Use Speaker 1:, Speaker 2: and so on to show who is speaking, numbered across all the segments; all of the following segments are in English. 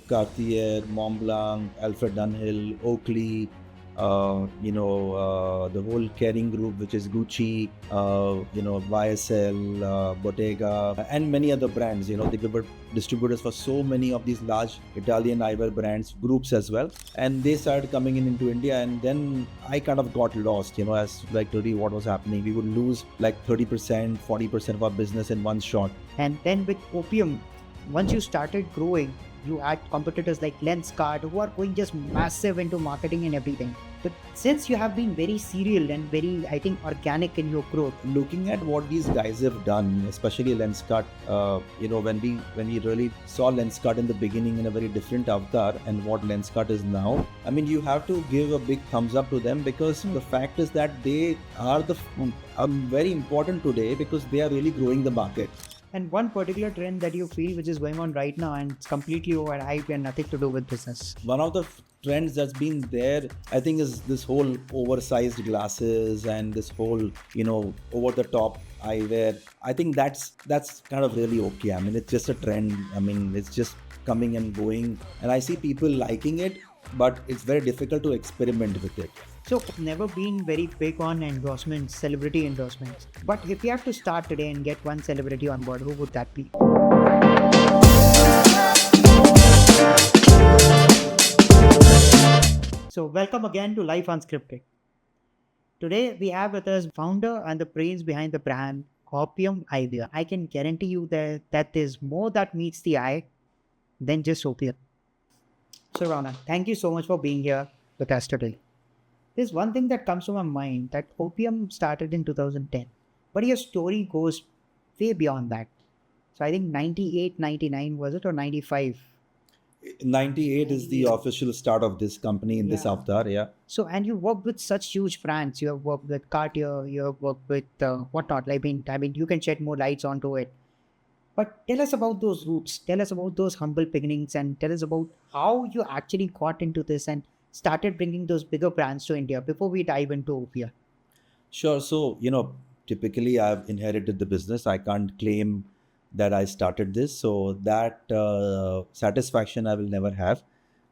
Speaker 1: Cartier, Mont Blanc, Alfred Dunhill, Oakley, the whole Kering group, which is Gucci, YSL, Bottega, and many other brands. They were distributors for so many of these large Italian eyewear brands, groups as well. And they started coming into India, and then I kind of got lost, as like really what was happening. We would lose like 30%, 40% of our business in one shot.
Speaker 2: And then with Opium, once you started growing, you had competitors like Lenskart who are going just massive into marketing and everything. But since you have been very serial and very, I think, organic in your growth,
Speaker 1: looking at what these guys have done, especially Lenskart, when we really saw Lenskart in the beginning in a very different avatar and what Lenskart is now, I mean, you have to give a big thumbs up to them, because the fact is that they are very important today because they are really growing the market.
Speaker 2: and one particular trend that you feel which is going on right now and it's completely overhyped and nothing to do with business.
Speaker 1: One of the trends that's been there, I think, is this whole oversized glasses and this whole, over the top eyewear. I think that's kind of really okay. I mean, it's just a trend. I mean, it's just coming and going, and I see people liking it, but it's very difficult to experiment with it.
Speaker 2: So, never been very big on endorsements, celebrity endorsements. But if you have to start today and get one celebrity on board, who would that be? So, welcome again to Life Unscripted. Today, we have with us founder and the brains behind the brand, Opium Eyewear. I can guarantee you that there's more that meets the eye than just opium. So, Ronak, thank you so much for being here with us today. There's one thing that comes to my mind, that Opium started in 2010, but your story goes way beyond that. So I think 98, 99 was it, or 95?
Speaker 1: 98 is the official start of this company in this avatar, yeah.
Speaker 2: So, and you worked with such huge brands. You have worked with Cartier, you have worked with whatnot. I mean, you can shed more lights onto it. But tell us about those roots. Tell us about those humble beginnings, and tell us about how you actually got into this and started bringing those bigger brands to India before we dive into Opia.
Speaker 1: Sure. So, typically I've inherited the business. I can't claim that I started this. So that satisfaction I will never have.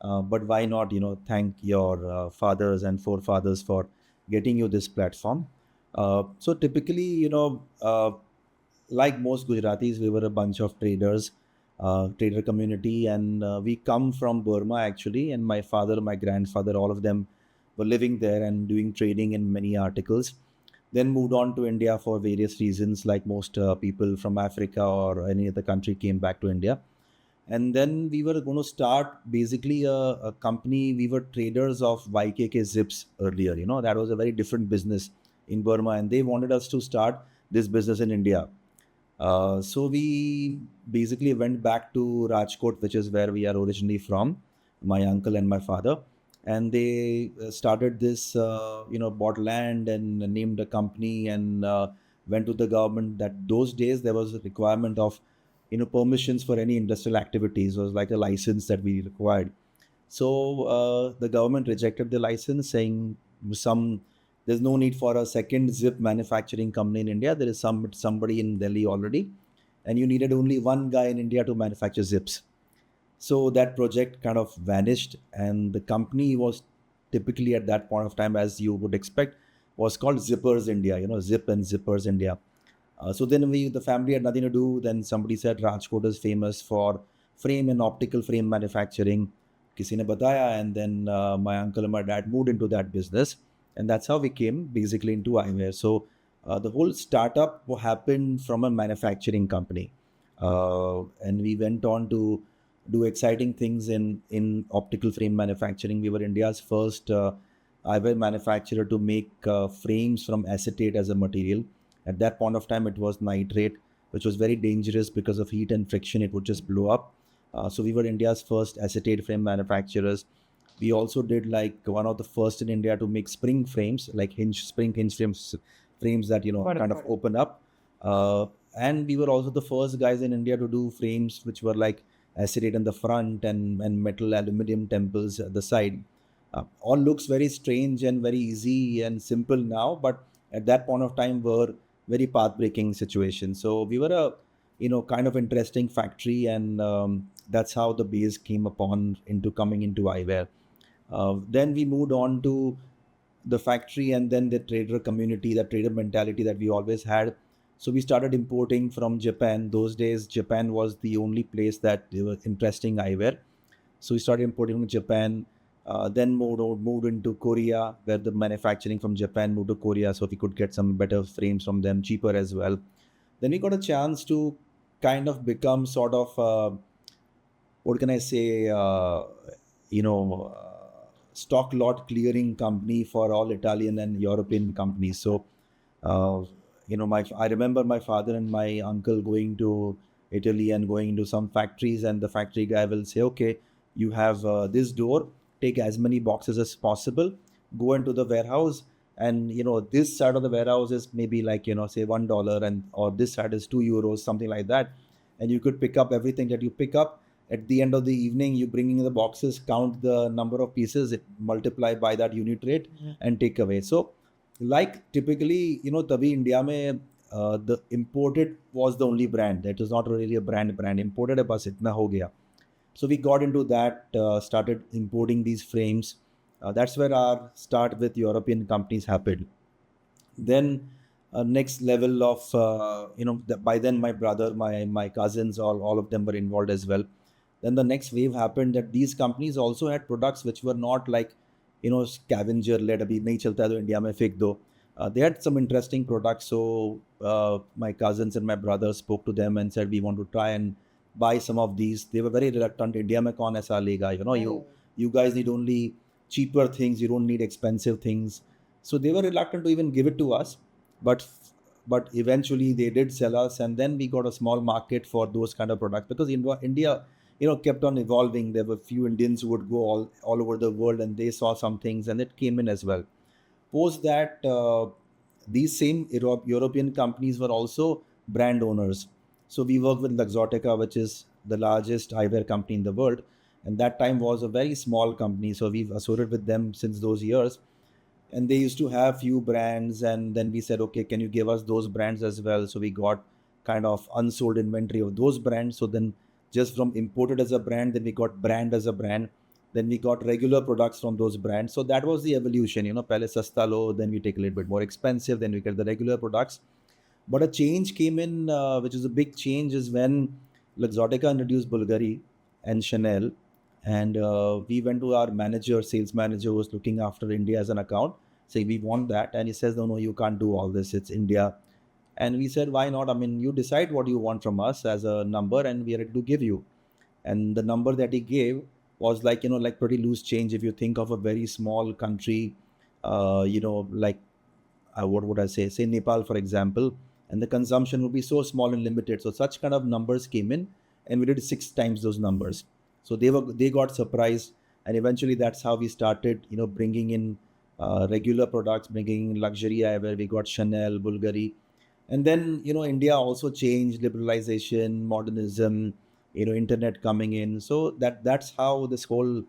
Speaker 1: But why not, thank your fathers and forefathers for getting you this platform. So typically, like most Gujaratis, we were a bunch of traders, trader community, and we come from Burma actually. And my father, my grandfather, all of them were living there and doing trading in many articles. Then moved on to India for various reasons, like most people from Africa or any other country came back to India. And then we were going to start basically a company. We were traders of YKK zips earlier. That was a very different business in Burma, and they wanted us to start this business in India. So we basically went back to Rajkot, which is where we are originally from, my uncle and my father. And they started this, bought land and named a company, and went to the government. That those days there was a requirement of, permissions for any industrial activities. It was like a license that we required. So the government rejected the license, saying there's no need for a second zip manufacturing company in India. There is somebody in Delhi already, and you needed only one guy in India to manufacture zips. So that project kind of vanished, and the company was typically at that point of time, as you would expect, was called Zippers India, Zip and Zippers India. So then the family had nothing to do. Then somebody said Rajkot is famous for frame and optical frame manufacturing. Kisi ne bataya, and then my uncle and my dad moved into that business, and that's how we came basically into eyewear. So the whole startup happened from a manufacturing company, and we went on to do exciting things in optical frame manufacturing. We were India's first eyewear manufacturer to make frames from acetate as a material. At that point of time, it was nitrate, which was very dangerous because of heat and friction. It would just blow up. So we were India's first acetate frame manufacturers. We also did like one of the first in India to make spring frames, like spring hinge frames that kind of open up. And we were also the first guys in India to do frames which were like acetate in the front and metal aluminum temples at the side. All looks very strange and very easy and simple now, but at that point of time were very path breaking situation. So we were a kind of interesting factory, and that's how the base came upon into coming into eyewear. Then we moved on to the factory, and then the trader community, the trader mentality that we always had. So we started importing from Japan. Those days, Japan was the only place that they were interesting eyewear. So we started importing from Japan. Then moved into Korea, where the manufacturing from Japan moved to Korea, so we could get some better frames from them, cheaper as well. Then we got a chance to kind of become sort of what can I say, you know, stock lot clearing company for all Italian and European companies. So, uh, I remember my father and my uncle going to Italy and going into some factories, and the factory guy will say, "Okay, you have this door. Take as many boxes as possible. Go into the warehouse." And this side of the warehouse is maybe like say $1, and or this side is €2, something like that. And you could pick up everything that you pick up. At the end of the evening, you bring in the boxes, count the number of pieces, it multiply by that unit rate, and take away. So like typically, तभी India में the imported was the only brand. That was not really a brand. Imported है बस इतना हो गया. So we got into that, started importing these frames. That's where our start with European companies happened. Then next level of by then my brother, my cousins, all of them were involved as well. Then the next wave happened that these companies also had products which were not like scavenger led, abhi nahi chalta hai to India mein fek do. They had some interesting products. So my cousins and my brothers spoke to them and said we want to try and buy some of these. They were very reluctant. India mein kaun aisa lega, you guys need only cheaper things, you don't need expensive things. So they were reluctant to even give it to us, but eventually they did sell us, and then we got a small market for those kind of products because India kept on evolving. There were few Indians who would go all over the world, and they saw some things, and it came in as well. Post that, these same European companies were also brand owners. So we worked with Luxottica, which is the largest eyewear company in the world, and that time was a very small company. So we've associated with them since those years, and they used to have few brands, and then we said, okay, can you give us those brands as well? So we got kind of unsold inventory of those brands. So then just from imported as a brand, then we got brand as a brand, then we got regular products from those brands. So that was the evolution. Pehle sasta lo, then we take a little bit more expensive, then we get the regular products. But a change came in, which is a big change, is when Luxottica introduced Bulgari and Chanel. And we went to our manager, sales manager, who was looking after India as an account, say we want that. And he says, no, you can't do all this, it's India. And we said, why not? I mean, you decide what you want from us as a number, and we are ready to give you. And the number that he gave was like like pretty loose change. If you think of a very small country, like what would I say Nepal, for example, and the consumption would be so small and limited. So such kind of numbers came in, and we did 6 times those numbers. So they got surprised, and eventually that's how we started bringing in regular products, bringing in luxury eyewear. We got Chanel, Bulgari, and then India also changed, liberalization, modernism, internet coming in. So that's how this whole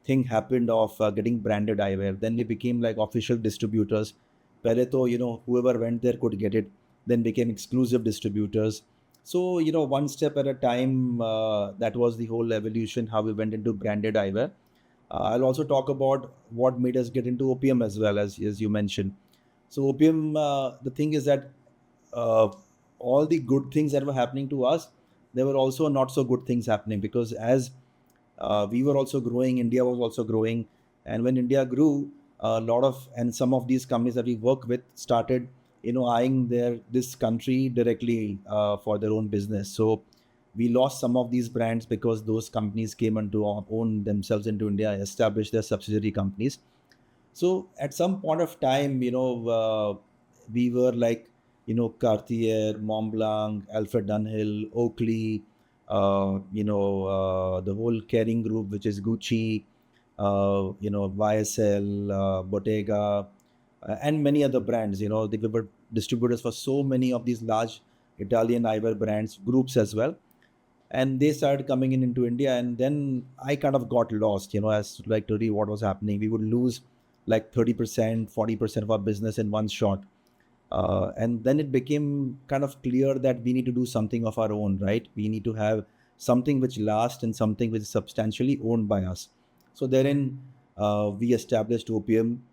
Speaker 1: thing happened of getting branded eyewear. Then we became like official distributors. Pehle to whoever went there could get it, then became exclusive distributors. So one step at a time. That was the whole evolution, how we went into branded eyewear. I'll also talk about what made us get into opium as well, as you mentioned. So opium, the thing is that uh, all the good things that were happening to us, there were also not so good things happening, because as we were also growing, India was also growing, and when India grew, a lot of, and some of these companies that we work with started eyeing this country directly for their own business. So we lost some of these brands because those companies came and to own themselves into India, established their subsidiary companies. So at some point of time, we were like, Cartier, Mont Blanc, Alfred Dunhill, Oakley, the whole Kering group, which is Gucci, YSL, Bottega, and many other brands. They were distributors for so many of these large Italian eyewear brands, groups as well. And they started coming in into India, and then I kind of got lost, as to like to read what was happening. We would lose like 30%, 40% of our business in one shot. And then it became kind of clear that we need to do something of our own, right? We need to have something which lasts and something which is substantially owned by us. So therein, we established Opium,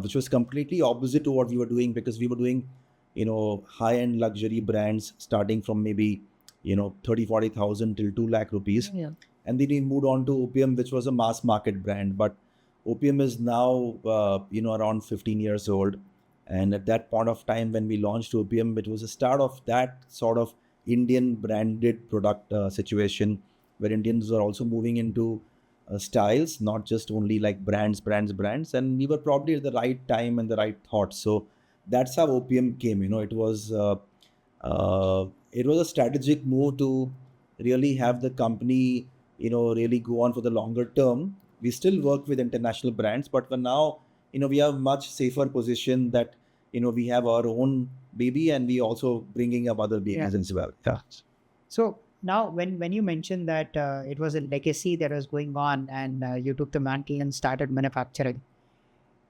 Speaker 1: which was completely opposite to what we were doing, because we were doing, high-end luxury brands starting from maybe, 30, 40,000 till 2 lakh rupees.
Speaker 2: Yeah.
Speaker 1: And then we moved on to Opium, which was a mass market brand. But Opium is now, around 15 years old. And at that point of time, when we launched Opium, it was the start of that sort of Indian branded product situation, where Indians are also moving into styles, not just only like brands. And we were probably at the right time and the right thought. So that's how Opium came. It was a strategic move to really have the company, really go on for the longer term. We still work with international brands, but for now, we have much safer position that, we have our own baby, and we also bringing up other babies
Speaker 2: Yeah.
Speaker 1: as well. Yeah.
Speaker 2: So now, when you mentioned that it was a legacy that was going on, and you took the mantle and started manufacturing,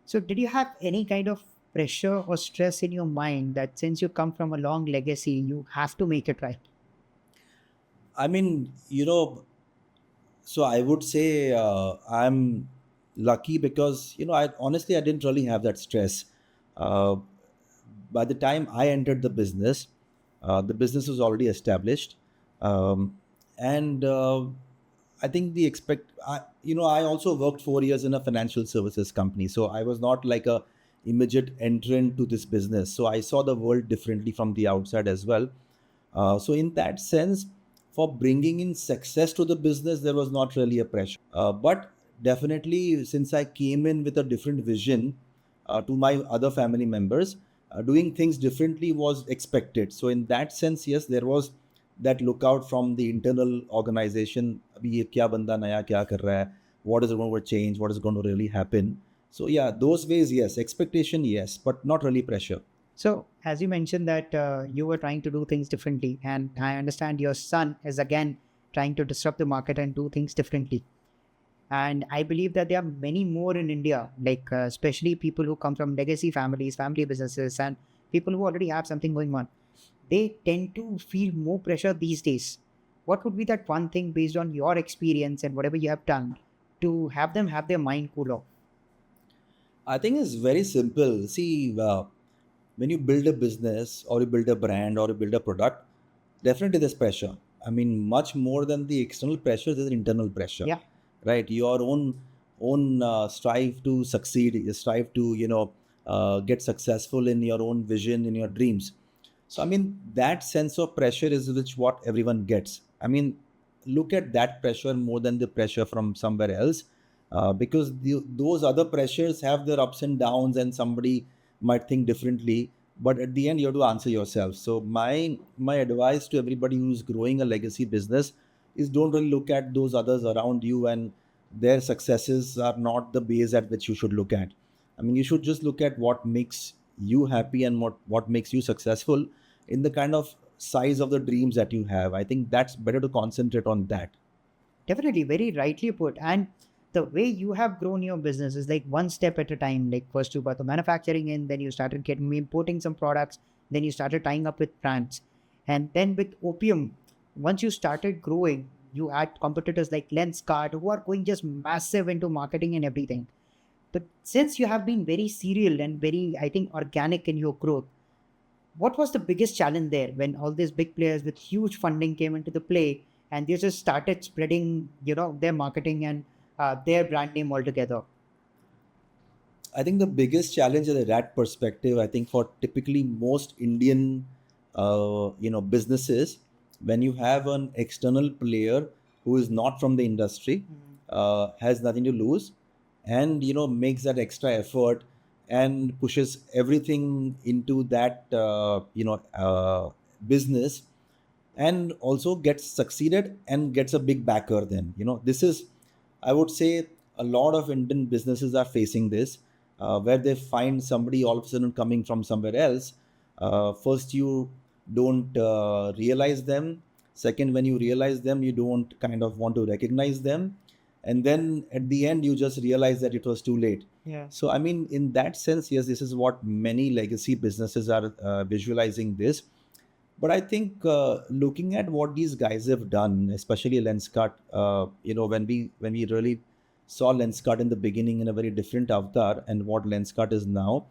Speaker 2: so did you have any kind of pressure or stress in your mind that since you come from a long legacy, you have to make it right?
Speaker 1: I mean, so I would say I'm lucky because, I honestly, I didn't really have that stress. Uh, by the time I entered the business was already established, and I think I also worked 4 years in a financial services company, so I was not like a immediate entrant to this business. So I saw the world differently from the outside as well. So in that sense, for bringing in success to the business, there was not really a pressure. But definitely, since I came in with a different vision to my other family members, doing things differently was expected. So in that sense, yes, there was that lookout from the internal organization. अभी ये क्या बंदा नया क्या कर रहा है? What is going to change? What is going to really happen? So yeah, those ways, yes, expectation, yes, but not really pressure.
Speaker 2: So, as you mentioned that you were trying to do things differently, and I understand your son is again trying to disrupt the market and do things differently. And I believe that there are many more in India, like especially people who come from legacy families, family businesses, and people who already have something going on. They tend to feel more pressure these days. What would be that one thing based on your experience and whatever you have done to have them have their mind cool off?
Speaker 1: I think it's very simple. See, when you build a business or you build a brand or you build a product, definitely there's pressure. I mean, much more than the external pressure, there's internal pressure,
Speaker 2: Yeah.
Speaker 1: right? Your own strive to succeed, you strive to get successful in your own vision, in your dreams. So I mean, that sense of pressure is which what everyone gets. I mean, look at that pressure more than the pressure from somewhere else, because those other pressures have their ups and downs, and somebody might think differently. But at the end, you have to answer yourself. So my advice to everybody who's growing a legacy business is don't really look at those others around you, and their successes are not the base at which you should look at. I mean, you should just look at what makes you happy and what makes you successful in the kind of size of the dreams that you have. I think that's better to concentrate on that.
Speaker 2: Definitely, very rightly put. And the way you have grown your business is like one step at a time. Like first you got the manufacturing in, then you started getting importing some products, then you started tying up with brands. And then with Opium, once you started growing, you had competitors like Lenskart who are going just massive into marketing and everything. But since you have been very serial and very, I think, organic in your growth, what was the biggest challenge there when all these big players with huge funding came into the play and they just started spreading, their marketing and their brand name altogether?
Speaker 1: I think the biggest challenge at that perspective, I think for typically most Indian, businesses, when you have an external player who is not from the industry, has nothing to lose, and makes that extra effort and pushes everything into that business, and also gets succeeded and gets a big backer. Then this is, I would say, a lot of Indian businesses are facing this, where they find somebody all of a sudden coming from somewhere else. First, you don't realize them. Second, when you realize them, you don't kind of want to recognize them. And then at the end, you just realize that it was too late.
Speaker 2: Yeah.
Speaker 1: So, I mean, in that sense, yes, this is what many legacy businesses are visualizing this. But I think looking at what these guys have done, especially Lenskart, when we really saw Lenskart in the beginning in a very different avatar, and what Lenskart is now,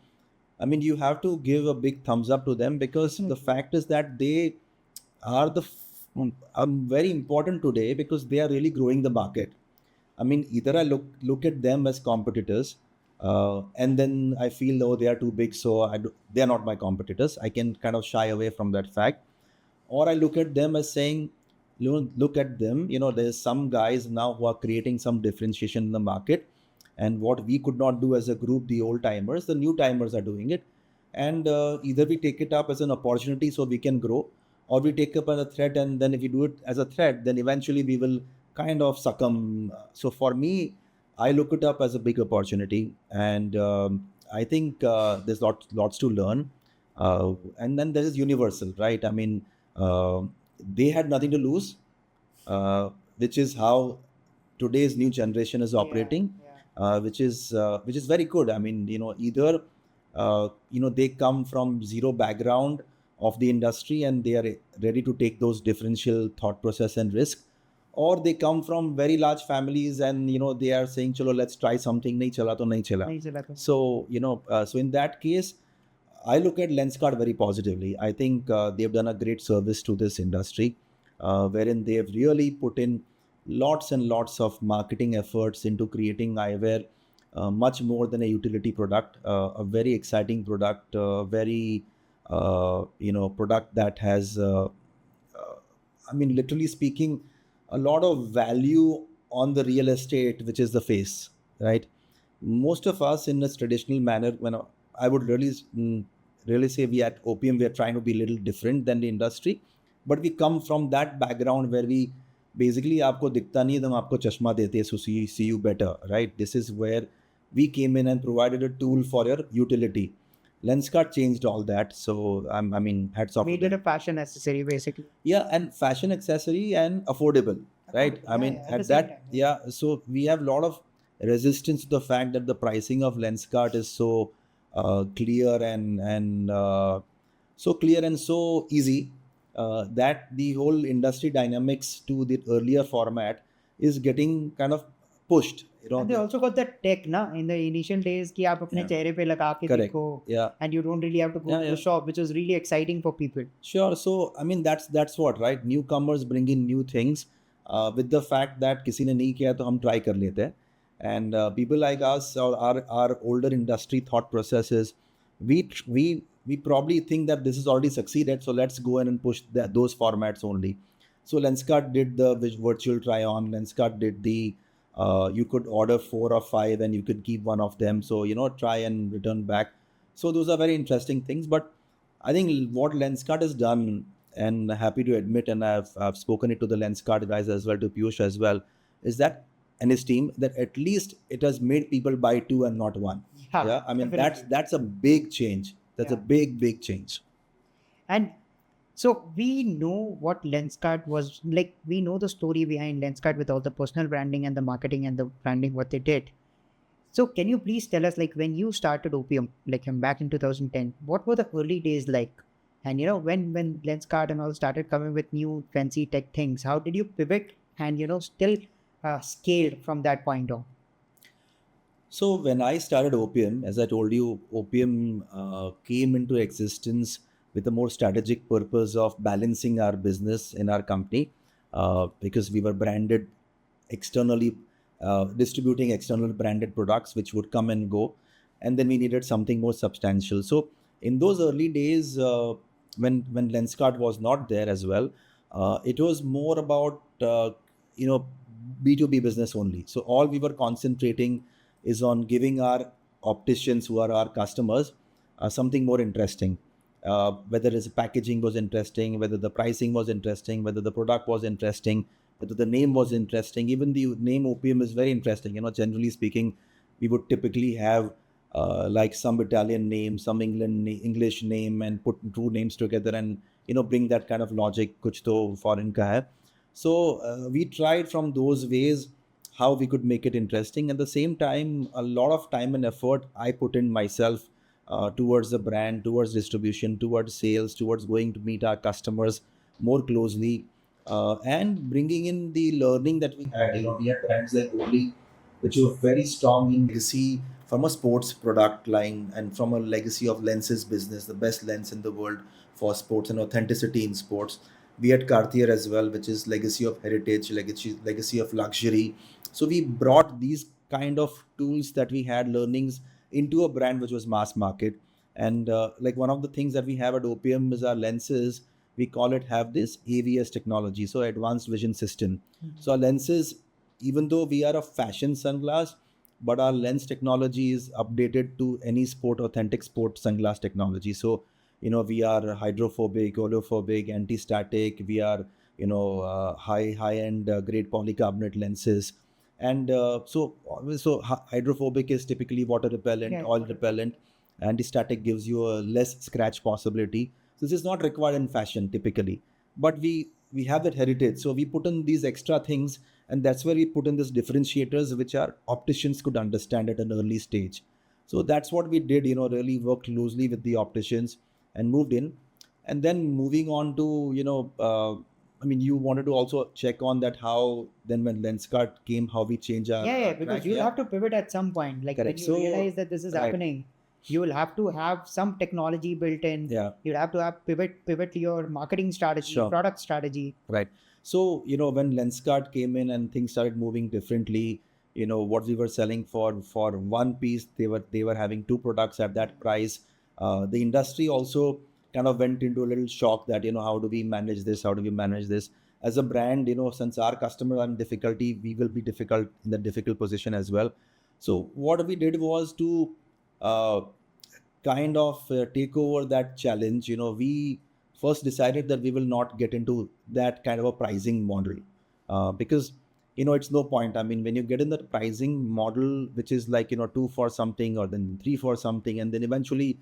Speaker 1: I mean, you have to give a big thumbs up to them, because the
Speaker 2: Definitely.
Speaker 1: fact is that they are very important today, because they are really growing the market. I mean, either I look at them as competitors, and then I feel, oh, they are too big, so they are not my competitors. I can kind of shy away from that fact. Or I look at them as saying, look at them. There's some guys now who are creating some differentiation in the market, and what we could not do as a group, the old timers, the new timers are doing it. And either we take it up as an opportunity so we can grow, or we take up as a threat, and then if we do it as a threat, then eventually we will kind of succumb. So for me, I look it up as a big opportunity, and I think there's lots to learn. And then there is universal, right? I mean, uh, they had nothing to lose, uh, which is how today's new generation is
Speaker 2: Yeah,
Speaker 1: operating,
Speaker 2: yeah.
Speaker 1: which is very good. I mean, either they come from zero background of the industry, and they are ready to take those differential thought process and risk, or they come from very large families, and they are saying, chalo, let's try something, nahi chala to nahi chala.
Speaker 2: नहीं चला तो
Speaker 1: So so in that case, I look at Lenskart very positively. I think they've done a great service to this industry, wherein they've really put in lots and lots of marketing efforts into creating eyewear, much more than a utility product, a very exciting product, very product that has, I mean, literally speaking, a lot of value on the real estate, which is the face, right? Most of us, in a traditional manner, I would really say, we at Opium, we are trying to be a little different than the industry, but we come from that background where we basically, आपको दिखता नहीं है तो हम आपको चश्मा देते हैं, so see you better, right? This is where we came in and provided a tool for your utility. Lenskart changed all that, so I mean, hats off to
Speaker 2: made it
Speaker 1: them.
Speaker 2: a fashion accessory basically.
Speaker 1: Yeah, and fashion accessory and affordable, right?
Speaker 2: Affordable,
Speaker 1: I
Speaker 2: yeah,
Speaker 1: mean,
Speaker 2: yeah, at the
Speaker 1: at
Speaker 2: same
Speaker 1: that,
Speaker 2: time. Yeah.
Speaker 1: yeah. So we have a lot of resistance to the fact that the pricing of Lenskart is so clear, and so clear and so easy, that the whole industry dynamics to the earlier format is getting kind of pushed,
Speaker 2: And they also got that tech na in the initial days कि आप अपने
Speaker 1: yeah.
Speaker 2: चेहरे पे लगा के
Speaker 1: Correct.
Speaker 2: देखो
Speaker 1: Yeah.
Speaker 2: and you don't really have to go
Speaker 1: Yeah,
Speaker 2: to
Speaker 1: yeah.
Speaker 2: the shop, which was really exciting for people.
Speaker 1: Sure. So I mean, that's what, right? Newcomers bring in new things, with the fact that किसी ने नहीं किया तो हम try कर लेते हैं. And people like us, or our older industry thought processes, we probably think that this is already succeeded, so let's go in and push those formats only. So Lenskart did the virtual try on. Lenskart did the you could order 4 or 5 and you could keep one of them. So try and return back. So those are very interesting things. But I think what Lenskart has done, and happy to admit, and I've spoken it to the Lenskart guys as well, to Piyush as well, is that, and his team, that at least it has made people buy two and not one.
Speaker 2: Yeah,
Speaker 1: Yeah, I mean, that's
Speaker 2: definitely.
Speaker 1: that's a big change. That's a
Speaker 2: Yeah.
Speaker 1: big change.
Speaker 2: And so we know what Lenskart was like. We know the story behind Lenskart with all the personal branding and the marketing and the branding, what they did. So can you please tell us, like, when you started Opium, like back in 2010, what were the early days like? And when Lenskart and all started coming with new fancy tech things, how did you pivot and still scale from that point on?
Speaker 1: So when I started Opium, as I told you, Opium came into existence with a more strategic purpose of balancing our business in our company, because we were branded externally, distributing external branded products which would come and go, and then we needed something more substantial. So in those early days, when Lenskart was not there as well, it was more about you know B2B business only. So all we were concentrating is on giving our opticians, who are our customers, something more interesting. Whether its packaging was interesting, whether the pricing was interesting, whether the product was interesting, whether the name was interesting. Even the name Opium is very interesting. Generally speaking, we would typically have like some Italian name, some English name, and put two names together, and bring that kind of logic. Kuch to foreign ka hai. So we tried from those ways how we could make it interesting. At the same time, a lot of time and effort I put in myself towards the brand, towards distribution, towards sales, towards going to meet our customers more closely, and bringing in the learning that we had. We had brands like Oli, which were very strong in legacy from a sports product line and from a legacy of lenses business, the best lens in the world for sports and authenticity in sports. We had Cartier as well, which is legacy of heritage, legacy of luxury. So we brought these kind of tools that we had learnings into a brand which was mass market. And like one of the things that we have at Opium is our lenses. We call it have this AVS technology, so advanced vision system. So our lenses, even though we are a fashion sunglass, but our lens technology is updated to any sport, authentic sport sunglass technology. So we are hydrophobic, oleophobic, anti-static. We are high end grade polycarbonate lenses. And so hydrophobic is typically water repellent,
Speaker 2: Yeah.
Speaker 1: oil repellent. Anti-static gives you a less scratch possibility. So this is not required in fashion typically, but we have that heritage, so we put in these extra things, and that's where we put in these differentiators which our opticians could understand at an early stage. So that's what we did, really worked closely with the opticians and moved in. And then moving on to, I mean, you wanted to also check on that, how then when Lenskart came, how we change our
Speaker 2: Yeah,
Speaker 1: track.
Speaker 2: because you'll have to pivot at some point. Like when
Speaker 1: Correct.
Speaker 2: you
Speaker 1: So
Speaker 2: realize that this is
Speaker 1: right.
Speaker 2: happening, you will have to have some technology built in.
Speaker 1: Yeah.
Speaker 2: You'll have to have pivot your marketing strategy,
Speaker 1: Sure.
Speaker 2: product strategy.
Speaker 1: Right. So, when Lenskart came in and things started moving differently, what we were selling for one piece, they were having two products at that price. The industry also kind of went into a little shock that, how do we manage this? How do we manage this? As a brand, since our customers are in difficulty, we will be difficult in the difficult position as well. So what we did was to uh, kind of take over that challenge. We first decided that we will not get into that kind of a pricing model, because it's no point. I mean, when you get in that pricing model, which is like two for something or then three for something, and then eventually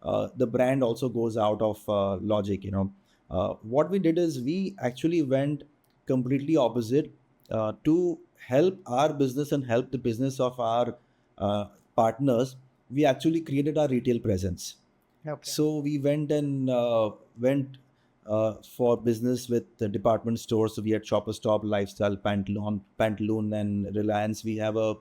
Speaker 1: the brand also goes out of logic. What we did is we actually went completely opposite, to help our business and help the business of our uh, partners. We actually created our retail presence.
Speaker 2: Okay.
Speaker 1: So we went for business with the department stores. So we had Shopper Stop, Lifestyle, Pantaloon, and Reliance. We have a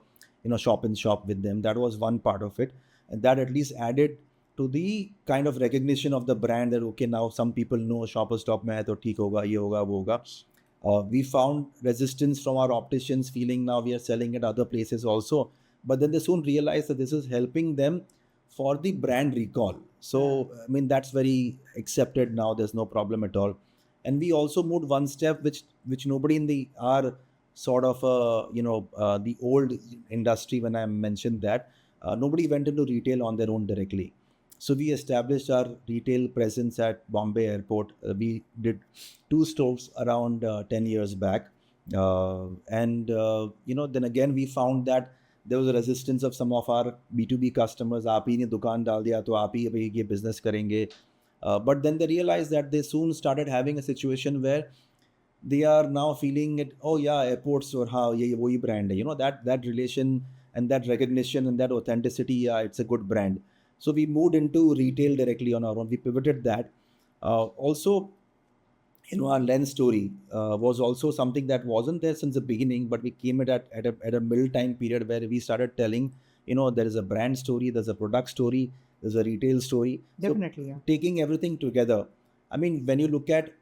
Speaker 1: shop in shop with them. That was one part of it, and that at least added to the kind of recognition of the brand, that okay, now some people know Shopper Stop mein hai to theek hoga, ye hoga, wo hoga. We found resistance from our opticians, feeling now we are selling at other places also, but then they soon realized that this is helping them for the brand recall. So I mean, that's very accepted now. There's no problem at all. And we also moved one step, which nobody in the our sort of the old industry, when I mentioned that, nobody went into retail on their own directly. So we established our retail presence at Bombay Airport. We did two stores around 10 years back. And then again we found that there was a resistance of some of our B2B customers. आप ही ने दुकान डाल दिया तो आप ही अभी ये business करेंगे. But then they realized that they soon started having a situation where they are now feeling it. Oh yeah, airports, or हाँ ये वही brand है. That relation and that recognition and that authenticity. Yeah, it's a good brand. So we moved into retail directly on our own. We pivoted that. Also, our lens story was also something that wasn't there since the beginning, but we came at a middle time period where we started telling, there is a brand story, there's a product story, there's a retail story.
Speaker 2: Definitely,
Speaker 1: So
Speaker 2: yeah.
Speaker 1: taking everything together. I mean, when you look at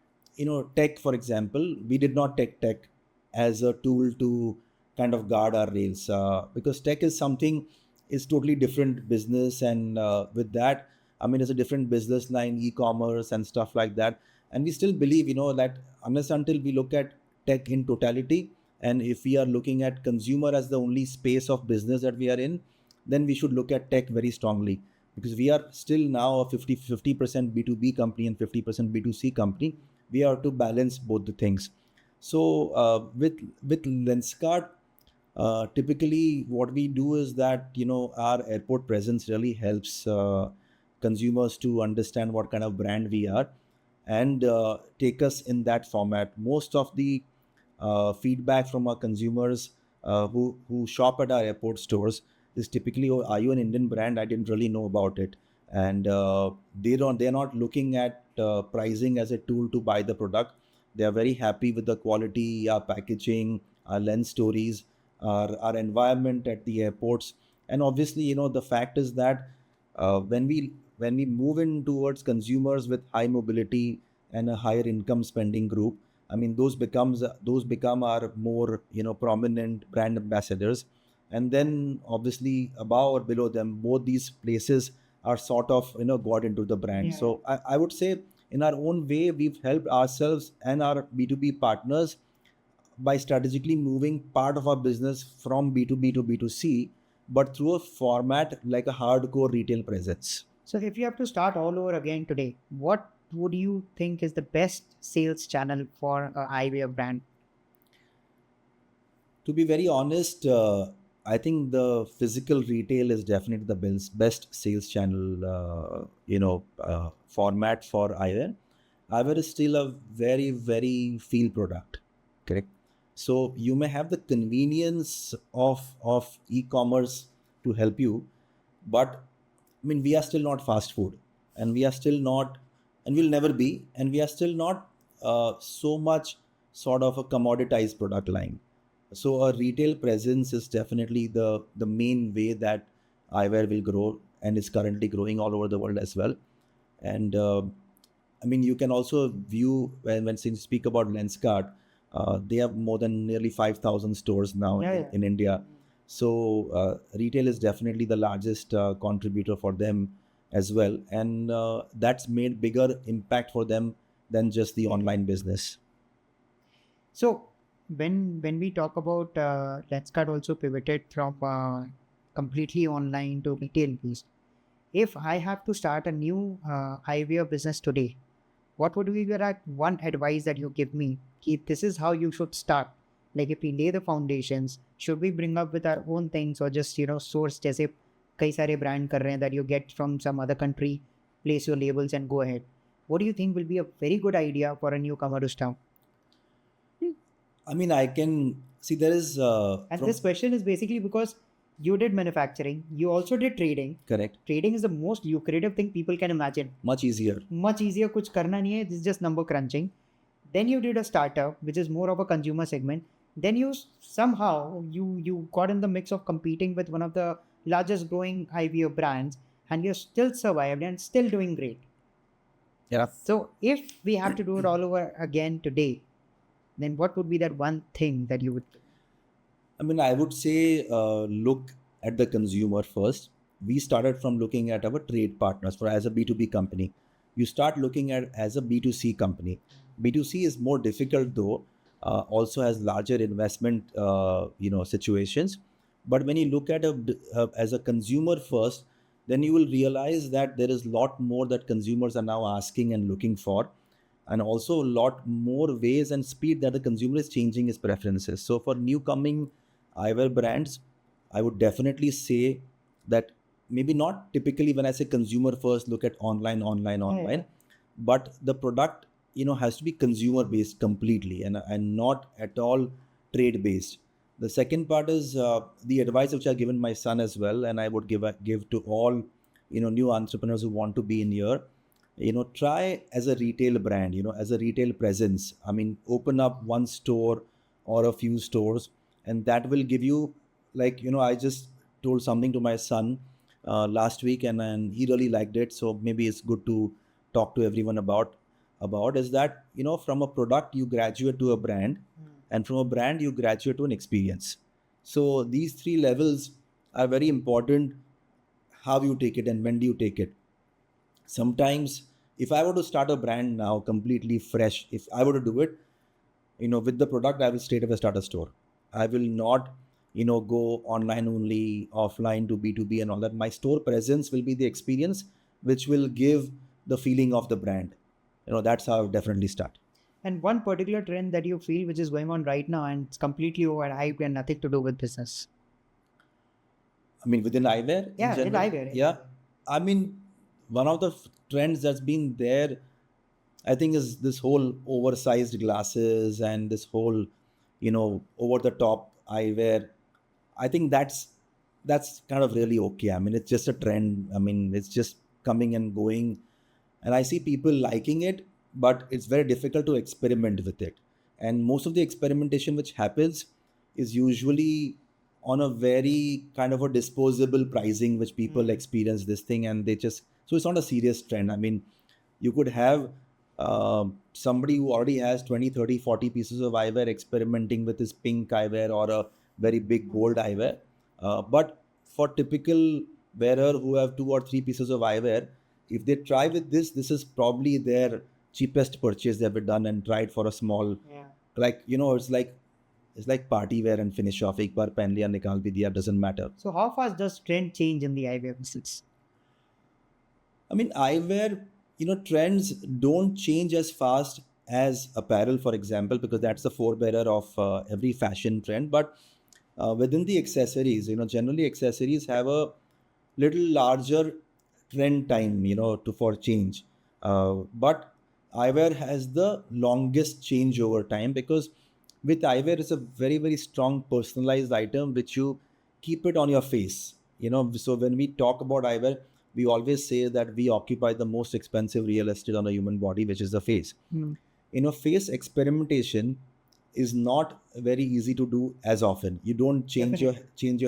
Speaker 1: tech, for example, we did not take tech as a tool to kind of guard our rails, because tech is something, is totally different business. And with that, I mean, it's a different business line, e-commerce and stuff like that. And we still believe, that unless until we look at tech in totality, and if we are looking at consumer as the only space of business that we are in, then we should look at tech very strongly, because we are still now a 50% B2B company and 50% B2C company. We have to balance both the things. So with Lenskart, typically what we do is that our airport presence really helps consumers to understand what kind of brand we are, and take us in that format. Most of the feedback from our consumers who shop at our airport stores is typically, oh, are you an Indian brand? I didn't really know about it. and they're not looking at pricing as a tool to buy the product. They are very happy with the quality, our packaging, our lens stories, our environment at the airports. And obviously, the fact is that when we move in towards consumers with high mobility and a higher income spending group, I mean, those become our more prominent brand ambassadors. And then obviously above or below them, both these places are sort of got into the brand.
Speaker 2: Yeah.
Speaker 1: So I would say in our own way we've helped ourselves and our B2B partners by strategically moving part of our business from B2B to B2C, but through a format like a hardcore retail presence.
Speaker 2: So if you have to start all over again today, what would you think is the best sales channel for a eyewear brand?
Speaker 1: To be very honest, I think the physical retail is definitely the best sales channel, format for eyewear. Eyewear is still a very, very feel product, correct? So you may have the convenience of e-commerce to help you, but I mean, we are still not fast food, and we are still not, and we'll never be, and we are still not so much sort of a commoditized product line. So a retail presence is definitely the main way that eyewear will grow, and is currently growing all over the world as well. And I mean, you can also view when you speak about Lenskart, they have more than nearly 5,000 stores now
Speaker 2: Yeah,
Speaker 1: in
Speaker 2: yeah.
Speaker 1: India. So retail is definitely the largest contributor for them as well, and that's made bigger impact for them than just the online business.
Speaker 2: So when we talk about Lenskart also pivoted from completely online to retail based. If I have to start a new eyewear business today, what would be that one advice that you give me? Keep this is how you should start. Like if we lay the foundations, should we bring up with our own things or just source जैसे कई सारे brand कर रहे हैं that you get from some other country, place your labels and go ahead. What do you think will be a very good idea for a newcomer to start?
Speaker 1: I mean, I can see there is
Speaker 2: And
Speaker 1: from
Speaker 2: this question is basically because you did manufacturing, you also did trading.
Speaker 1: correct,
Speaker 2: Trading is the most lucrative thing people can imagine.
Speaker 1: much easier.
Speaker 2: Much easier, कुछ करना नहीं है, this is just number crunching. Then you did a startup, which is more of a consumer segment. Then somehow you got in the mix of competing with one of the largest growing IVO brands, and you still survived and still doing great.
Speaker 1: Yeah.
Speaker 2: So if we have to do it all over again today, then what would be that one thing that you would do?
Speaker 1: I mean, I would say look at the consumer first. We started from looking at our trade partners for as a B2B company. You start looking at as a B2C company. B2C is more difficult though, also has larger investment, situations. But when you look at as a consumer first, then you will realize that there is a lot more that consumers are now asking and looking for, and also a lot more ways and speed that the consumer is changing his preferences. So for new coming eyewear brands, I would definitely say that maybe not typically when I say consumer first, look at online, online,
Speaker 2: Yeah,
Speaker 1: online,
Speaker 2: yeah.
Speaker 1: but the product has to be consumer based completely, and not at all trade based. The second part is the advice which I've given my son as well, and I would give to all new entrepreneurs who want to be in here. Try as a retail brand, as a retail presence. I mean, open up one store or a few stores, and that will give you, like, I just told something to my son last week, and he really liked it. So maybe it's good to talk to everyone about is that from a product you graduate to a brand, and from a brand you graduate to an experience. So these three levels are very important. How you take it and when do you take it? Sometimes if I were to start a brand now completely fresh, if I were to do it with the product, I will straight away start a store. I will not go online only, offline to B2B and all that. My store presence will be the experience which will give the feeling of the brand. That's how I would definitely start.
Speaker 2: And one particular trend that you feel which is going on right now and it's completely overhyped and nothing to do with business.
Speaker 1: I mean, within eyewear in
Speaker 2: Yeah, in
Speaker 1: general,
Speaker 2: eyewear.
Speaker 1: yeah. I mean, one of the trends that's been there, I think, is this whole oversized glasses and this whole, over the top eyewear. I think that's kind of really okay. I mean, it's just a trend. I mean, it's just coming and going, and I see people liking it, but it's very difficult to experiment with it. And most of the experimentation which happens is usually on a very kind of a disposable pricing, which people experience this thing, and they just, so it's not a serious trend. I mean, you could have somebody who already has 20, 30, 40 pieces of eyewear experimenting with his pink eyewear or a very big gold eyewear. But for typical wearer who have 2 or 3 pieces of eyewear, if they try with this is probably their cheapest purchase they've ever done, and tried for a small, like, it's like party wear and finish off. एक बार पहन लिया निकाल भी दिया, doesn't matter.
Speaker 2: So how fast does trend change in the eyewear business?
Speaker 1: I mean, eyewear, trends don't change as fast as apparel, for example, because that's the forebearer of every fashion trend. But within the accessories, generally accessories have a little larger trend time, for change. But eyewear has the longest change over time, because with eyewear, it's a very, very strong personalized item which you keep it on your face. So when we talk about eyewear, we always say that we occupy the most expensive real estate on a human body, which is the face. Face experimentation is not very easy to do as often. You don't change your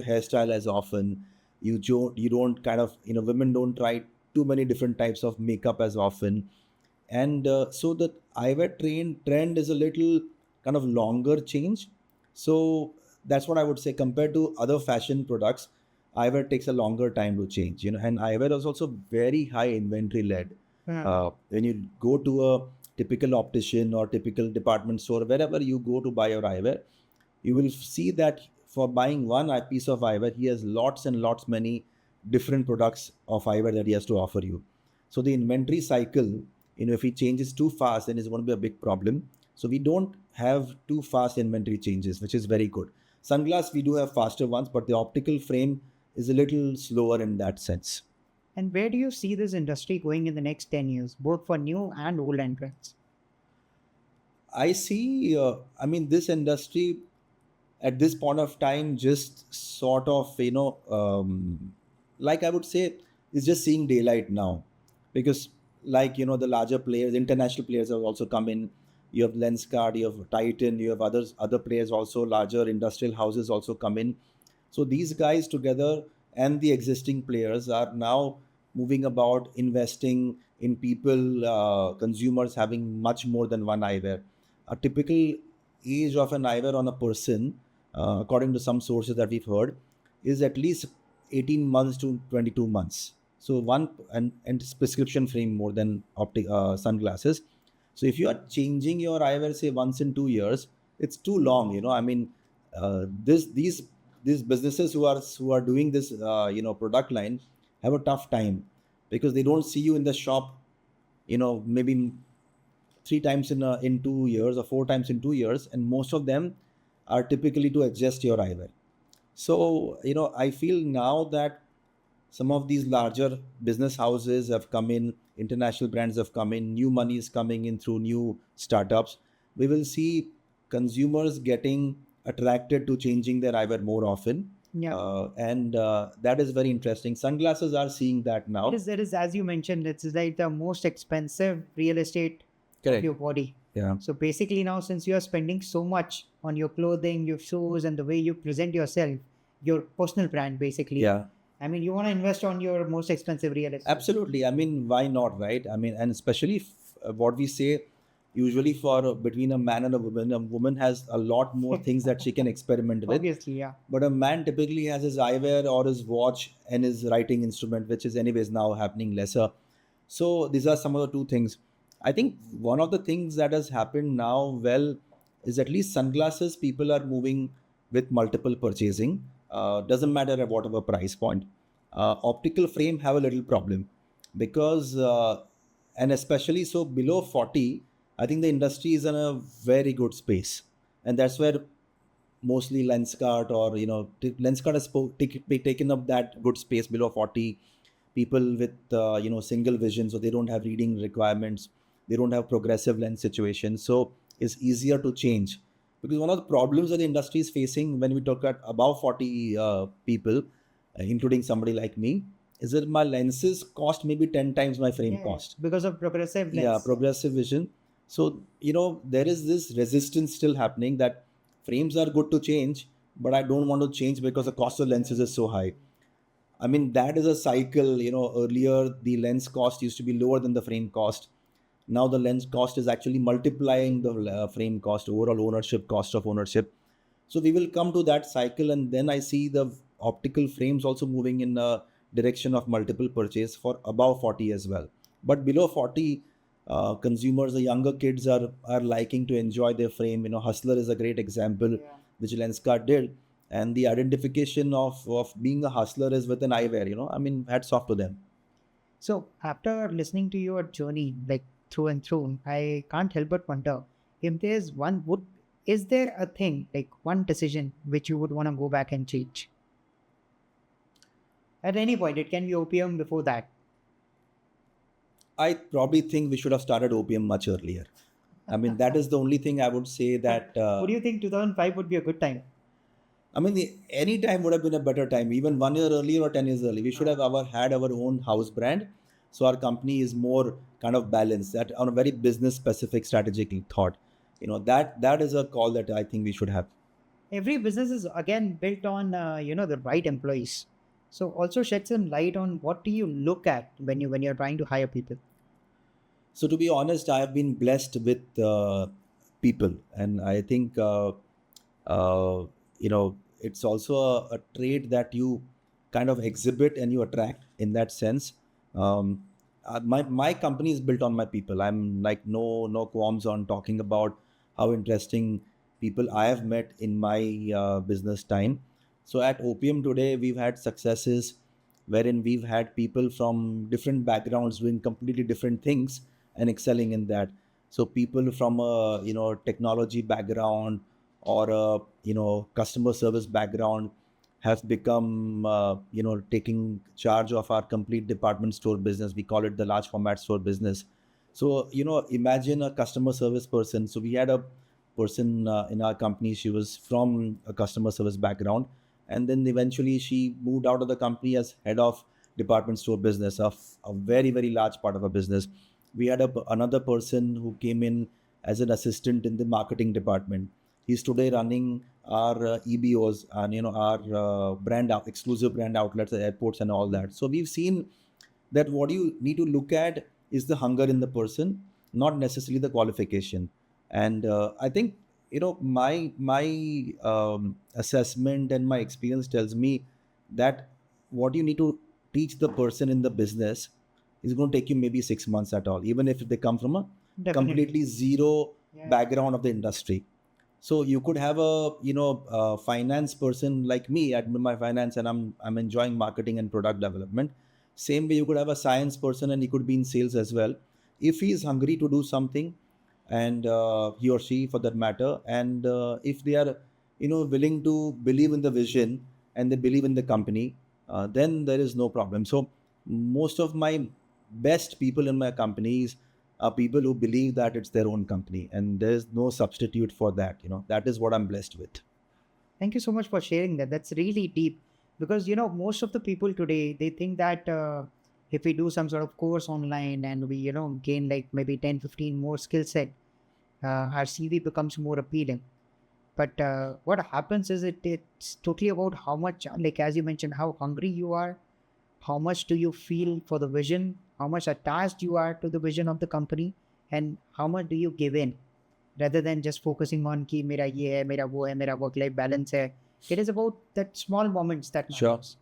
Speaker 1: hairstyle as often. You don't kind of, women don't try too many different types of makeup as often. And so the eyewear trend is a little kind of longer change. So that's what I would say. Compared to other fashion products, eyewear takes a longer time to change, and eyewear is also very high inventory led. When you go to a typical optician or typical department store, wherever you go to buy your eyewear, you will see that for buying one piece of eyewear, he has lots and lots many different products of eyewear that he has to offer you. So the inventory cycle, if he changes too fast, then it's going to be a big problem. So we don't have too fast inventory changes, which is very good. Sunglass, we do have faster ones, but the optical frame is a little slower in that sense.
Speaker 2: And where do you see this industry going in the next 10 years, both for new and old entrants?
Speaker 1: I see, this industry at this point of time just sort of, like I would say, is just seeing daylight now. Because, like, the larger players, international players have also come in. You have Lenskart, you have Titan, you have other players also, larger industrial houses also come in. So these guys together and the existing players are now moving about, investing in people, consumers having much more than one eyewear. A typical age of an eyewear on a person, according to some sources that we've heard, is at least 18 months to 22 months. So one and prescription frame more than sunglasses. So if you are changing your eyewear, say once in 2 years, it's too long. I mean, these businesses who are doing this product line have a tough time, because they don't see you in the shop, maybe 3 times in 2 years or 4 times in 2 years, and most of them are typically to adjust your eyewear. So I feel now that some of these larger business houses have come in, international brands have come in, new money is coming in through new startups. We will see consumers getting attracted to changing their eyewear more often. And that is very interesting. Sunglasses are seeing that now.
Speaker 2: That is, as you mentioned, it's like the most expensive real estate
Speaker 1: Correct.
Speaker 2: of your body.
Speaker 1: Yeah.
Speaker 2: So basically now, since you are spending so much on your clothing, your shoes, and the way you present yourself, your personal brand, basically.
Speaker 1: Yeah.
Speaker 2: I mean, you want to invest on your most expensive real estate.
Speaker 1: Absolutely. I mean, why not, right? I mean, and especially what we say, usually for between a man and a woman has a lot more things that she can experiment with.
Speaker 2: Obviously, yeah.
Speaker 1: But a man typically has his eyewear or his watch and his writing instrument, which is anyways now happening lesser. So these are some of the two things. I think one of the things that has happened now, is at least sunglasses, people are moving with multiple purchasing. Doesn't matter at whatever price point. Optical frame have a little problem, because and especially so below 40, I think the industry is in a very good space, and that's where mostly Lenskart or Lenskart has taken up that good space below 40. People with single vision, so they don't have reading requirements, they don't have progressive lens situation, so it's easier to change. Because one of the problems that the industry is facing when we talk at above 40 people, including somebody like me, is that my lenses cost maybe 10 times my frame
Speaker 2: Yeah,
Speaker 1: cost.
Speaker 2: because of progressive
Speaker 1: Yeah,
Speaker 2: lens.
Speaker 1: progressive vision. So, there is this resistance still happening that frames are good to change, but I don't want to change because the cost of lenses is so high. I mean, that is a cycle. Earlier the lens cost used to be lower than the frame cost. Now the lens cost is actually multiplying the frame cost, overall ownership, cost of ownership. So we will come to that cycle, and then I see the optical frames also moving in a direction of multiple purchase for above 40 as well. But below 40, consumers, the younger kids are liking to enjoy their frame. Hustler is a great example,
Speaker 2: Yeah.
Speaker 1: which Lenskart did, and the identification of being a hustler is with an eyewear. I mean, hats off to them.
Speaker 2: So after listening to your journey, like through and through, I can't help but wonder if there's one would is there a thing like one decision which you would want to go back and change at any point? It can be opium before that.
Speaker 1: I probably think we should have started opium much earlier. I mean, that is the only thing I would say
Speaker 2: But
Speaker 1: that.
Speaker 2: would you think 2005 would be a good time?
Speaker 1: I mean, any time would have been a better time, even 1 year earlier or 10 years early. We should have had our own house brand. So our company is more kind of balanced, that on a very business specific strategic thought. That is a call that I think we should have.
Speaker 2: Every business is again built on the right employees. So also shed some light on what do you look at when you're trying to hire people.
Speaker 1: So to be honest, I have been blessed with people, and I think it's also a trait that you kind of exhibit and you attract in that sense. My company is built on my people. I'm like no qualms on talking about how interesting people I have met in my business time. So at Opium today, we've had successes wherein we've had people from different backgrounds doing completely different things and excelling in that. So people from a technology background or a customer service background have become taking charge of our complete department store business. We call it the large format store business. So imagine a customer service person. So we had a person in our company. She was from a customer service background, and then eventually she moved out of the company as head of department store business of a very very large part of a business. We had another person who came in as an assistant in the marketing department. He's today running our EBOs and our exclusive brand outlets at airports and all that. So we've seen that what you need to look at is the hunger in the person, not necessarily the qualification. And I think my assessment and my experience tells me that what you need to teach the person in the business is going to take you maybe 6 months at all, even if they come from a
Speaker 2: Definitely.
Speaker 1: completely zero
Speaker 2: Yeah.
Speaker 1: background of the industry. So you could have a finance person like me at my finance, and I'm enjoying marketing and product development. Same way you could have a science person and he could be in sales as well. If he is hungry to do something, and he or she for that matter, and if they are willing to believe in the vision and they believe in the company, then there is no problem. So most of my best people in my companies are people who believe that it's their own company, and there's no substitute for that. That is what I'm blessed with.
Speaker 2: Thank you so much for sharing that. That's really deep because most of the people today they think that if we do some sort of course online and we gain like maybe 10, 15 more skill set, our CV becomes more appealing. But what happens is it's totally about how much, like as you mentioned, how hungry you are, how much do you feel for the vision, how much attached you are to the vision of the company, and how much do you give in rather than just focusing on कि मेरा ये है मेरा वो है मेरा work life balance है. It is about that small moments that
Speaker 1: Sure.
Speaker 2: matters.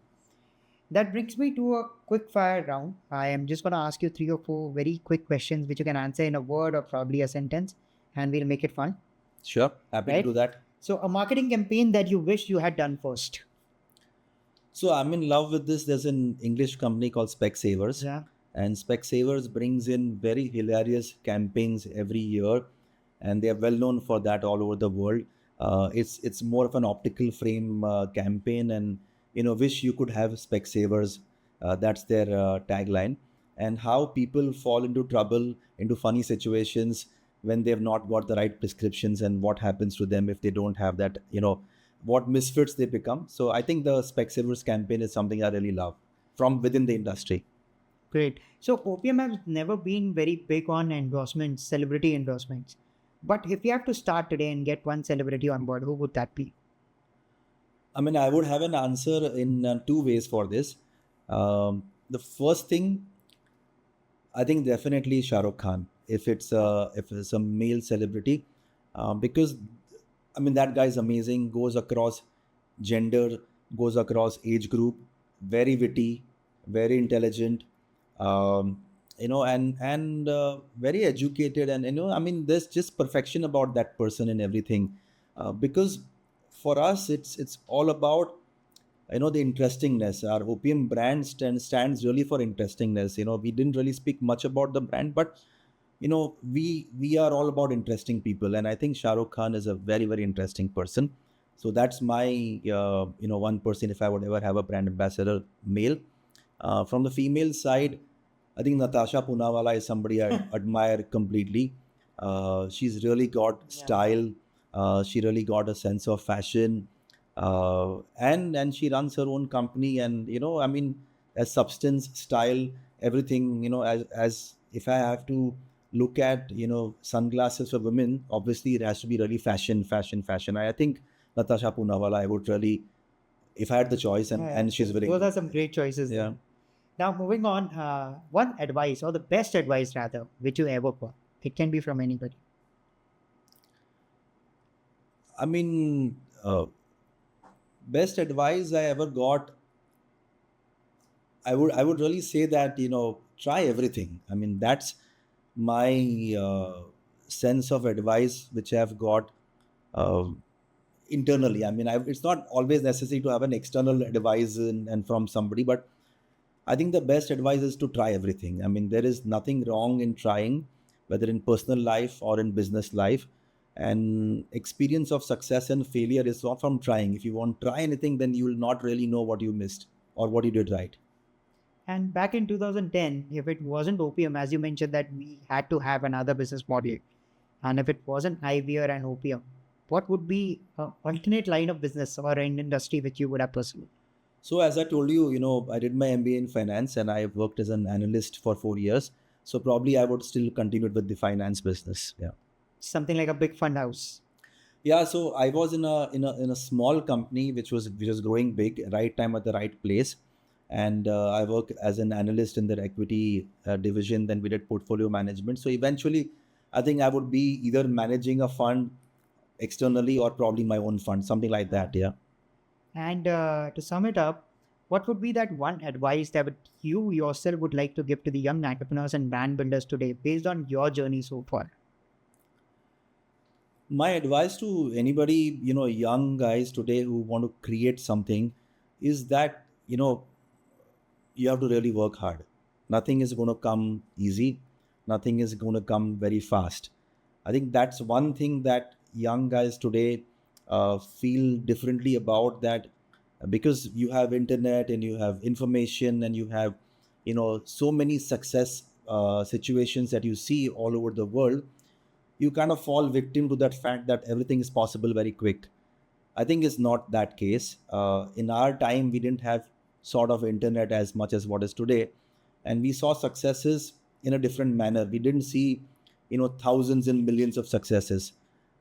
Speaker 2: That brings me to a quick fire round. I am just going to ask you 3 or 4 very quick questions which you can answer in a word or probably a sentence, and we'll make it fun.
Speaker 1: Sure, happy to
Speaker 2: Right?
Speaker 1: do that.
Speaker 2: So, a marketing campaign that you wish you had done first.
Speaker 1: So I'm in love with this. There's an English company called Specsavers,
Speaker 2: Yeah.
Speaker 1: and Specsavers brings in very hilarious campaigns every year, and they are well known for that all over the world. It's more of an optical frame campaign, and wish you could have Specsavers. That's their tagline, and how people fall into trouble, into funny situations when they've not got the right prescriptions, and what happens to them if they don't have that. What misfits they become. So I think the Specsavers campaign is something I really love. from within the industry.
Speaker 2: Great. So Opium has never been very big on endorsements, celebrity endorsements. But if you have to start today and get one celebrity on board, who would that be?
Speaker 1: I mean, I would have an answer in two ways for this. The first thing, I think definitely Shah Rukh Khan, if it's a male celebrity, because I mean that guy is amazing. Goes across gender, goes across age group, very witty, very intelligent, um, and very educated, and I mean there's just perfection about that person and everything, because for us it's all about the interestingness. Our Opium brand stands really for interestingness. We didn't really speak much about the brand, but we are all about interesting people, and I think Shah Rukh Khan is a very very interesting person. So that's my one person if I would ever have a brand ambassador male. From the female side, I think Natasha Poonawalla is somebody I admire completely. She's really got style. She really got a sense of fashion, and she runs her own company. And I mean, as substance, style, everything. As if I have to look at sunglasses for women, obviously it has to be really fashion, fashion, fashion. I think Natasha Poonawalla, I would really, if I had the choice, and she's willing
Speaker 2: Those
Speaker 1: to.
Speaker 2: are some great choices.
Speaker 1: Yeah.
Speaker 2: Then. Now, moving on, one advice or the best advice rather, which you ever got. It can be from anybody.
Speaker 1: I mean, best advice I ever got, I would really say that try everything. I mean that's my sense of advice which I've got uh, internally. I mean it's not always necessary to have an external advice and from somebody, but I think the best advice is to try everything. I mean, there is nothing wrong in trying, whether in personal life or in business life. And experience of success and failure is not from trying. If you won't try anything, then you will not really know what you missed or what you did right.
Speaker 2: And back in 2010, if it wasn't Opium, as you mentioned that we had to have another business model, and if it wasn't Eyewear and Opium, what would be an alternate line of business or an industry which you would have pursued?
Speaker 1: So, as I told you, I did my MBA in finance and I worked as an analyst for 4 years. So, probably I would still continue with the finance business. Yeah.
Speaker 2: Something like a big fund house.
Speaker 1: Yeah, so I was in a small company which was growing big, right time at the right place, and I worked as an analyst in their equity division. Then we did portfolio management. So eventually, I think I would be either managing a fund externally or probably my own fund, something like that. Yeah.
Speaker 2: And to sum it up, what would be that one advice that you yourself would like to give to the young entrepreneurs and brand builders today based on your journey so far?
Speaker 1: My advice to anybody, young guys today who want to create something, is that you have to really work hard. Nothing is going to come easy. Nothing is going to come very fast. I think that's one thing that young guys today feel differently about, that because you have internet and you have information and you have so many success situations that you see all over the world, you kind of fall victim to that fact that everything is possible very quick. I think it's not that case. In our time, we didn't have sort of internet as much as what is today, and we saw successes in a different manner. We didn't see, thousands and millions of successes.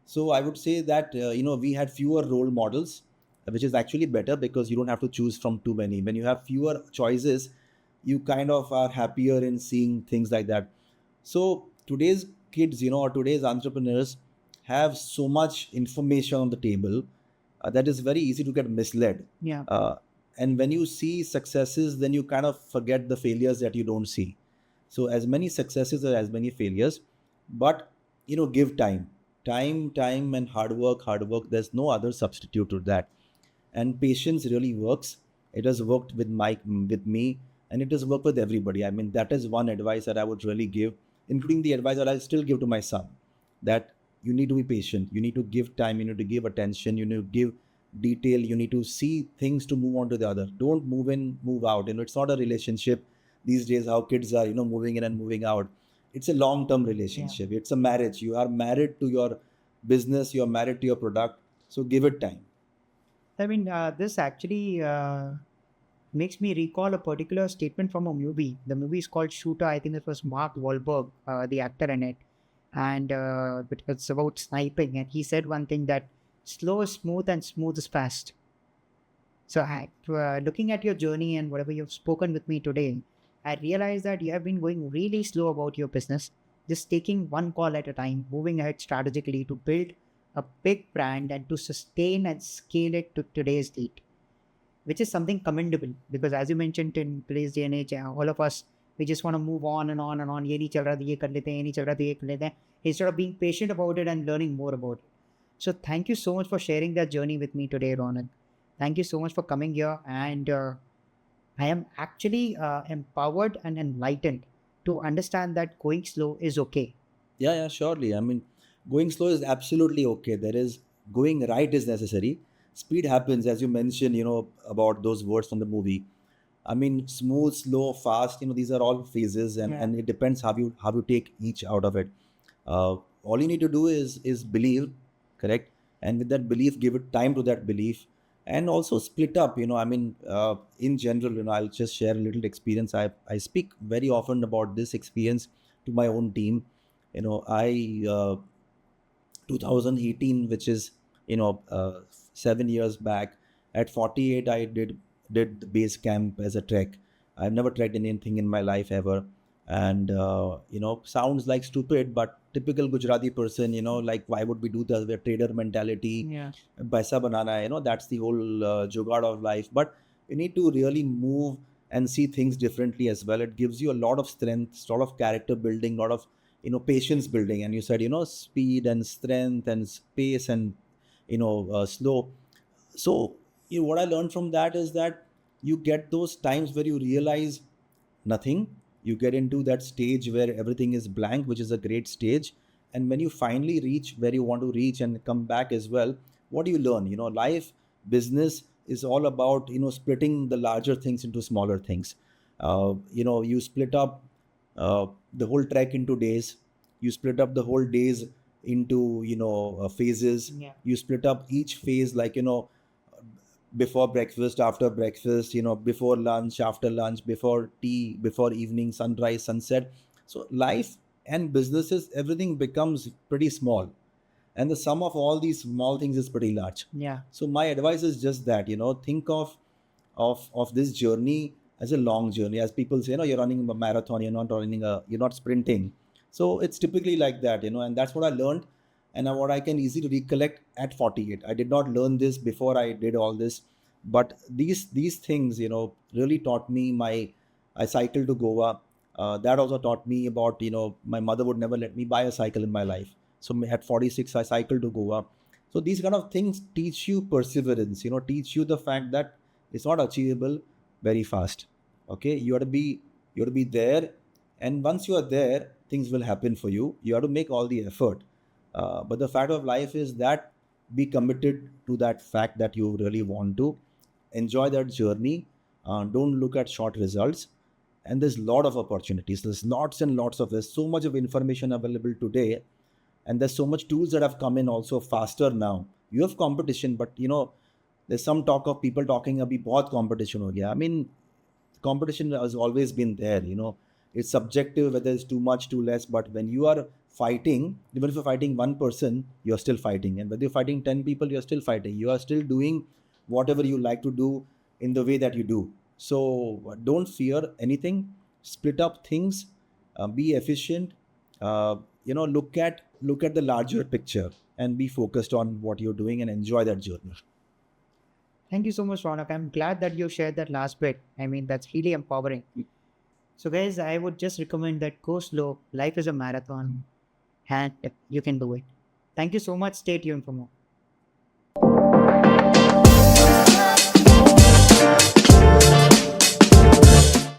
Speaker 1: So I would say that we had fewer role models, which is actually better because you don't have to choose from too many. When you have fewer choices, you kind of are happier in seeing things like that. So today's kids, or today's entrepreneurs have so much information on the table that is very easy to get misled.
Speaker 2: Yeah.
Speaker 1: And when you see successes, then you kind of forget the failures that you don't see. So as many successes or as many failures, but give time and hard work. There's no other substitute to that. And patience really works. It has worked with me, and it has worked with everybody. I mean, that is one advice that I would really give, including the advice that I still give to my son, that you need to be patient, you need to give time, you need to give attention, you need to give detail, you need to see things to move on to the other. Don't move in, move out. It's not a relationship these days how kids are moving in and moving out. It's a long term relationship. It's a marriage. You are married to your business, you are married to your product. So give it time.
Speaker 2: I mean, this actually makes me recall a particular statement from a movie. The movie is called Shooter. I think it was Mark Wahlberg, the actor in it. And it's about sniping. And he said one thing, that slow is smooth and smooth is fast. So, looking at your journey and whatever you've spoken with me today, I realized that you have been going really slow about your business, just taking one call at a time, moving ahead strategically to build a big brand and to sustain and scale it to today's date, which is something commendable. Because as you mentioned, in today's day and age, all of us, we just want to move on and on and on. Ye nahi chal raha, ye kar lete hain, ye nahi chal raha, ye kar lete hain, instead of being patient about it and learning more about it. So thank you so much for sharing that journey with me today, Ronak. Thank you so much for coming here. And I am actually empowered and enlightened to understand that going slow is okay.
Speaker 1: Yeah, surely. I mean, going slow is absolutely okay. There is going right is necessary. Speed happens, as you mentioned, about those words from the movie. I mean, smooth, slow, fast, these are all phases, and,
Speaker 2: Yeah.
Speaker 1: and it depends how you take each out of it. All you need to do is believe, correct? And with that belief, give it time to that belief, and also split up. I mean, in general, I'll just share a little experience. I speak very often about this experience to my own team. I 2018, which is 7 years back. At 48, I did the base camp as a trek. I've never trekked anything in my life ever, and sounds like stupid, but typical Gujarati person, like why would we do that? We're trader mentality,
Speaker 2: Yeah.
Speaker 1: paisa banana, that's the whole jugaad of life. But you need to really move and see things differently as well. It gives you a lot of strength, a lot of character building, a lot of patience building. And you said speed and strength and space and slow. So what I learned from that is that you get those times where you realize nothing. You get into that stage where everything is blank, which is a great stage. And when you finally reach where you want to reach and come back as well, what do you learn? Life, business is all about splitting the larger things into smaller things. You split up the whole trek into days. You split up the whole days into phases.
Speaker 2: Yeah.
Speaker 1: You split up each phase, like before breakfast, after breakfast, before lunch, after lunch, before tea, before evening, sunrise, sunset. So life and businesses, everything becomes pretty small, and the sum of all these small things is pretty large.
Speaker 2: Yeah.
Speaker 1: So my advice is just that, think of this journey as a long journey. As people say, you're running a marathon, you're not sprinting. So it's typically like that, and that's what I learned, and what I can easily recollect at 48. I did not learn this before I did all this, but these things, really taught me. I cycled to Goa. That also taught me about, my mother would never let me buy a cycle in my life. So at 46, I cycled to Goa. So these kind of things teach you perseverance, teach you the fact that it's not achievable very fast. Okay, you have to be there, and once you are there, things will happen for you. You have to make all the effort. But the fact of life is that be committed to that fact that you really want to enjoy that journey. Don't look at short results. And there's a lot of opportunities. There's lots and lots of there's so much of information available today, and there's so much tools that have come in also faster now. You have competition, but there's some talk of people talking abhi bahut competition ho gaya. I mean, competition has always been there. It's subjective whether it's too much, too less. But when you are fighting, even if you're fighting one person, you're still fighting. And whether you're fighting 10 people, you're still fighting. You are still doing whatever you like to do in the way that you do. So don't fear anything. Split up things. Be efficient. Look at the larger picture and be focused on what you're doing and enjoy that journey.
Speaker 2: Thank you so much, Ronak. I'm glad that you shared that last bit. I mean, that's really empowering. So, guys, I would just recommend that go slow. Life is a marathon, and you can do it. Thank you so much. Stay tuned for more.